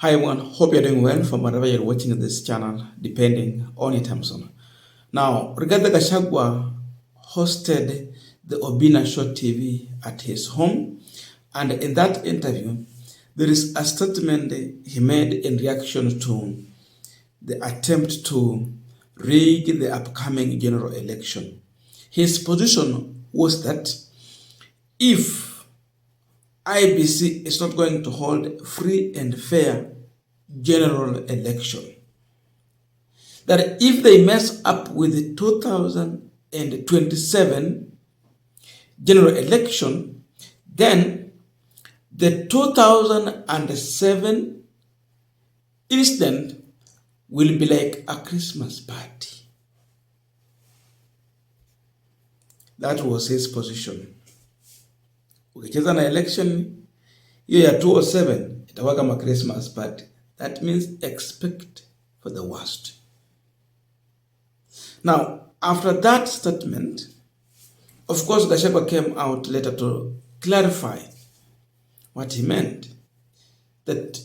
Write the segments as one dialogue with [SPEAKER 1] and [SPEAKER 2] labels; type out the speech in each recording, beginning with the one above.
[SPEAKER 1] Hi everyone, hope you're doing well from wherever you're watching this channel, depending on your time zone. Now, Rigathe Gachagua hosted the Obina Show TV at his home, and in that interview, there is a statement he made in reaction to the attempt to rig the upcoming general election. His position was that if IBC is not going to hold free and fair general election, that if they mess up with the 2027 general election, then the 2007 incident will be like a Christmas party. That was his position. Ukicheza na election hiyo ya 2007 itakuwa kama Christmas party. That means expect for the worst. Now, after that statement, of course, Gachagua came out later to clarify what he meant. That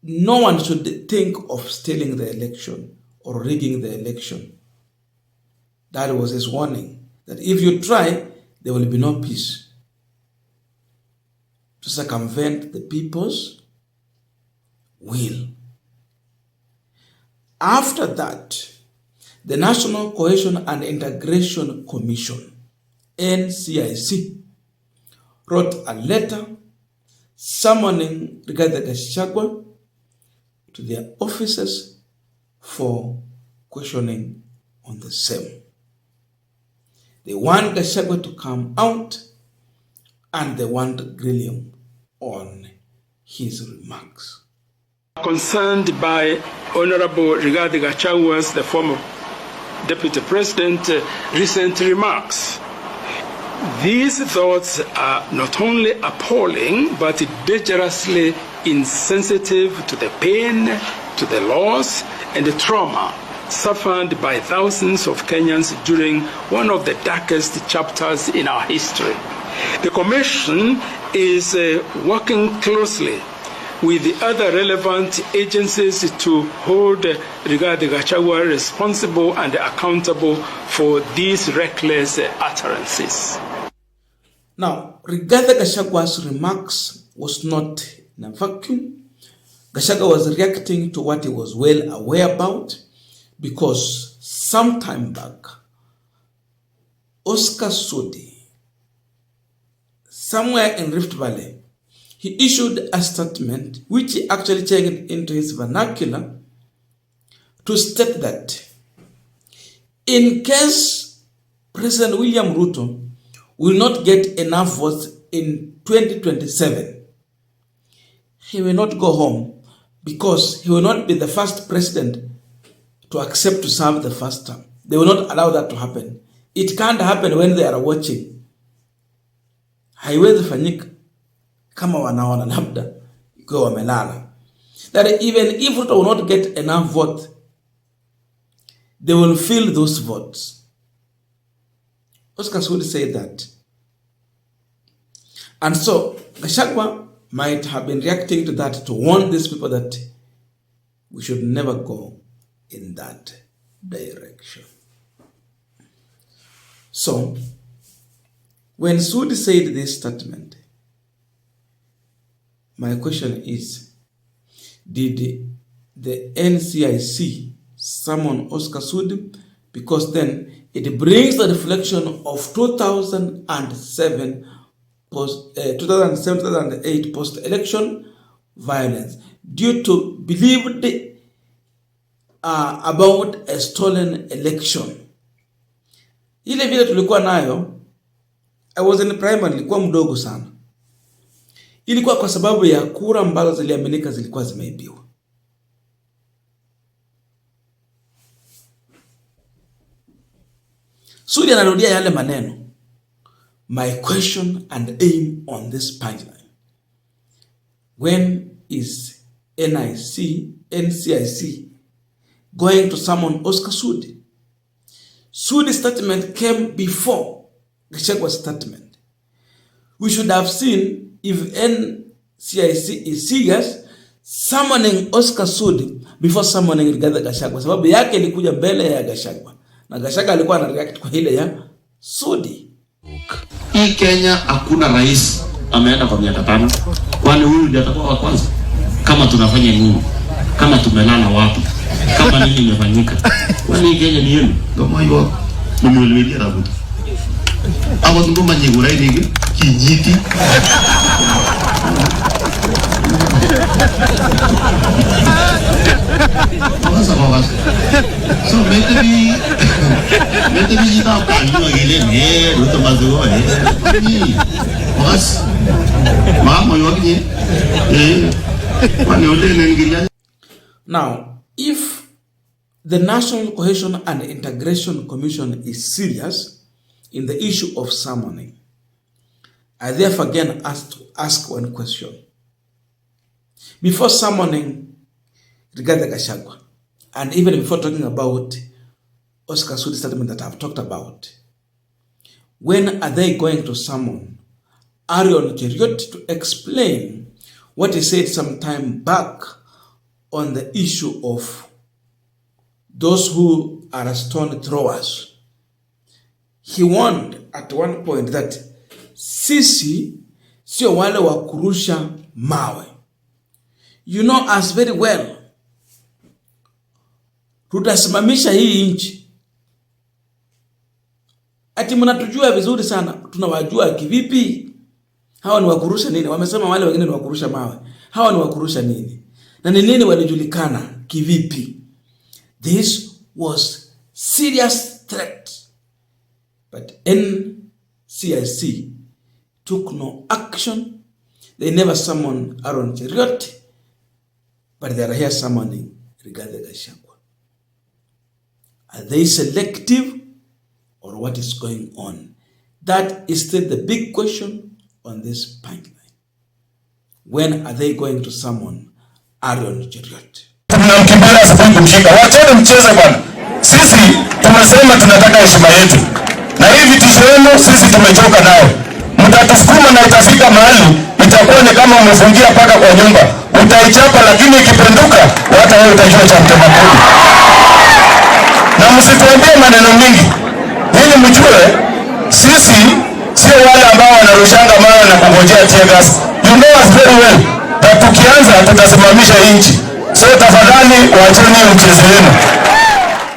[SPEAKER 1] no one should think of stealing the election or rigging the election. That was his warning. That if you try, there will be no peace. To circumvent the people's will. After that, the National Cohesion and Integration Commission, NCIC, wrote a letter summoning Rigathe Gachagua to their offices for questioning on the same. They want Gachagua to come out and they want to grill him on his remarks.
[SPEAKER 2] Concerned by Honorable Rigathe Gachagua's, the former Deputy President, recent remarks. These thoughts are not only appalling, but dangerously insensitive to the pain, to the loss, and the trauma suffered by thousands of Kenyans during one of the darkest chapters in our history. The Commission is working closely with the other relevant agencies to hold Rigathe Gachagua responsible and accountable for these reckless utterances.
[SPEAKER 1] Now, Rigathe Gachagua's remarks was not in a vacuum. Gachagua was reacting to what he was well aware about, because some time back, Oscar Sudi, somewhere in Rift Valley, he issued a statement which he actually changed into his vernacular to state that in case President William Ruto will not get enough votes in 2027, he will not go home, because he will not be the first president to accept to serve the first term. They will not allow that to happen. It can't happen when they are watching. Haiwezi fanyika kama wanaona labda ikiwa wamelala. That even if Ruto will not get enough vote, they will fill those votes. Oscar Sudi said that. And so Gachagua might have been reacting to that to warn these people that we should never go in that direction. So, when Sudi said this statement, my question is, did the NCIC summon Oscar Sudi? Because then it brings the reflection of 2007-2008 post-election violence due to believed about a stolen election. Ile vile tulikuwa nayo, I was in primary, nilikuwa mdogo sana. Ilikuwa kwa sababu ya kura ambazo ziliaminika zilikuwa zimeibiwa. Sudi anarudia yale maneno. My question and aim on this punchline: when is NCIC going to summon Oscar Sudi? Sudi's statement came before Gachagua's statement. We should have seen if NCIC is serious summoning Oscar Sudi before summoning Rigathe Gachagua. Sababu yake ilikuja mbele ya Gachagua. Na Gachagua alikuwa ana react kwa ile ya Sudi.
[SPEAKER 3] Hii Kenya hakuna rais ameenda kwa miaka 5. Kwani huyu ndiye atakuwa wa kwanza? Kama tunafanya nini? Kama tumelala wapi? Kama nini imefanyika? Kwani Kenya ni yenu? Kama hiyo mumwelewea rabu. Hapo ndo manyigura ile kijiti. So maybe kita akan gile ne Ruto mazuo ni was mama yogi kwani ule ningiliana.
[SPEAKER 1] Now, if the National Cohesion and Integration Commission is serious in the issue of summoning, I therefore again ask one question. Before summoning Rigathe Gachagua, and even before talking about Oscar Sudi's statement that I've talked about, when are they going to summon Arion Cheriot to explain what he said some time back on the issue of those who are stone throwers? He warned at one point that sisi sio wale wa kurusha mawe. You know us very well. Tutasimamisha hii nchi. Ati mnatujua vizuri sana. Tunawajua kivipi? Hawa ni wakurusha nini? Wamesema wale wengine ni wakurusha mawe. Hawa ni wakurusha nini? Na ni nini walijulikana kivipi? This was serious threat. But NCIC took no action. They never summoned Aaron Cheriot, but they are here summoning Rigathe Gachagua. Are they selective, or what is going on? That is still the big question on this Punchline. When are they going to summon Aaron Cheriot?
[SPEAKER 4] Tunamkimbia sababu kumshika. Wacheni mcheze bwana. Sisi tumesema tunataka heshima yetu. Na hivi vitisho wenu sisi tumechoka nao. Mtatusukuma na itafika mahali itakuwa ni kama umefungia paka kwa nyumba. Utaichapa lakini ikipenduka hata wewe utajua cha mtema kuni. Na msituambie maneno mingi. Ili mjue sisi sio wale ambao wanarushanga mawe na kungojea tear gas. You know us very well. Na tukianza tutasimamisha nchi. So tafadhali waacheni mchezo wenu.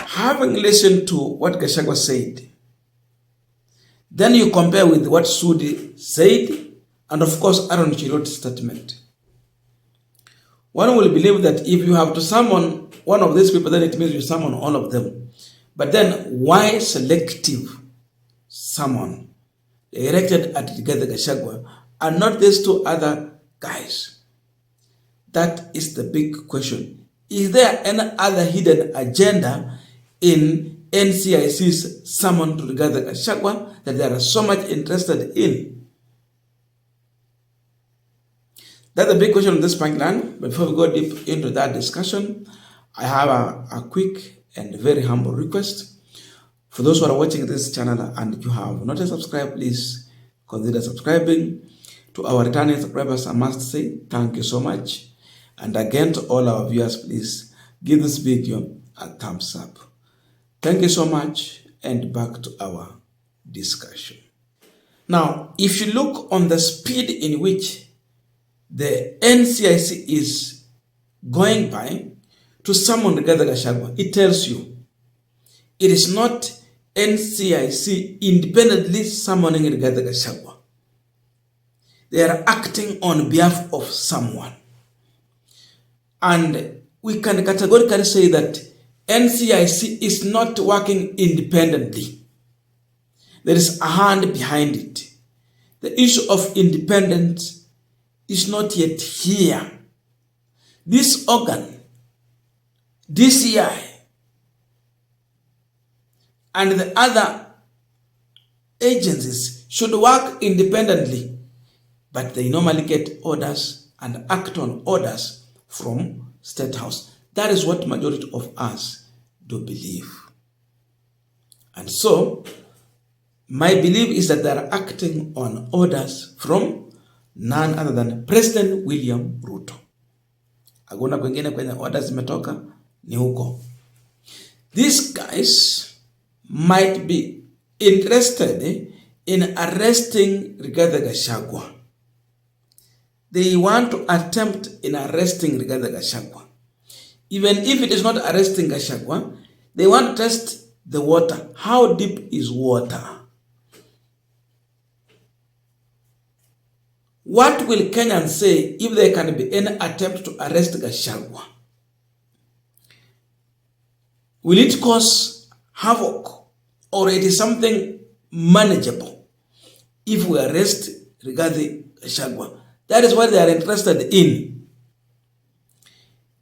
[SPEAKER 1] Having listened to what Gachagua said, then you compare with what Sudi said, and of course Aaron Cheriot's statement. One will believe that if you have to summon one of these people, then it means you summon all of them. But then why selective summon directed at Rigathe Gachagua and not these two other guys? That is the big question. Is there any other hidden agenda in NCIC's summon to Rigathe Gachagua that they are so much interested in? That's the big question on this Punchline. Before we go deep into that discussion, I have a quick and very humble request. For those who are watching this channel and you have not yet subscribed, please consider subscribing. To our returning subscribers, I must say thank you so much. And again, to all our viewers, please give this video a thumbs up. Thank you so much, and back to our discussion. Now, if you look on the speed in which the NCIC is going by to summon Rigathe Gachagua, it tells you it is not NCIC independently summoning Rigathe Gachagua. They are acting on behalf of someone. And we can categorically say that NCIC is not working independently. There is a hand behind it. The issue of independence is not yet here. This organ, DCI, and the other agencies should work independently, but they normally get orders and act on orders from State House. That is what majority of us do believe. And so, my belief is that they are acting on orders from none other than President William Ruto. Hakuna kwingine kwenye orders zimetoka, ni huko. These guys might be interested in arresting Rigathe Gachagua. They want to attempt in arresting Rigathe Gachagua. Even if it is not arresting Gachagua, they want to test the water. How deep is water? What will Kenyans say if there can be any attempt to arrest Gachagua? Will it cause havoc, or it is something manageable if we arrest Rigathe Gachagua? That is what they are interested in.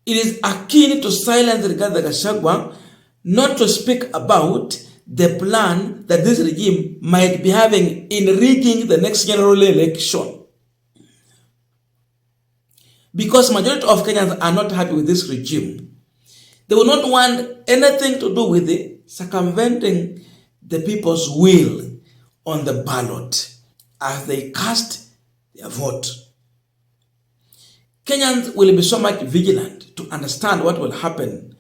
[SPEAKER 1] It is akin to silence Rigathe Gachagua, not to speak about the plan that this regime might be having in rigging the next general election. Because majority of Kenyans are not happy with this regime. They will not want anything to do with the circumventing the people's will on the ballot as they cast their vote. Kenyans will be so much vigilant to understand what will happen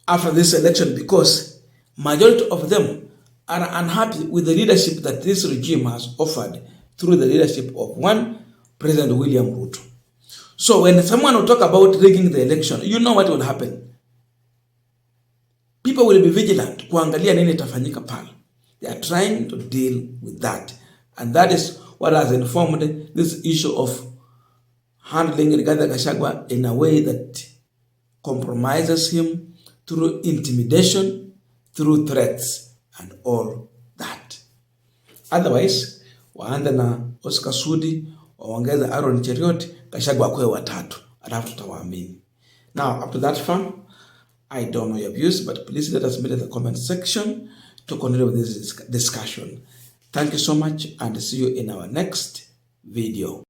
[SPEAKER 1] after this election, because majority of them are unhappy with the leadership that this regime has offered through the leadership of one President William Ruto. So when someone will talk about rigging the election, you know what will happen. People will be vigilant kuangalia nini itafanyika pale. They are trying to deal with that. And that is what has informed this issue of handling Rigathe Gachagua in a way that compromises him through intimidation, through threats, and all that. Otherwise, waanze na Oscar Sudi, waongeze Aaron Cheriot, Gachagua kwe watatu, alafu tutawaamini. Now, up to that far, I don't know your views, but please let us meet in the comment section to continue with this discussion. Thank you so much, and see you in our next video.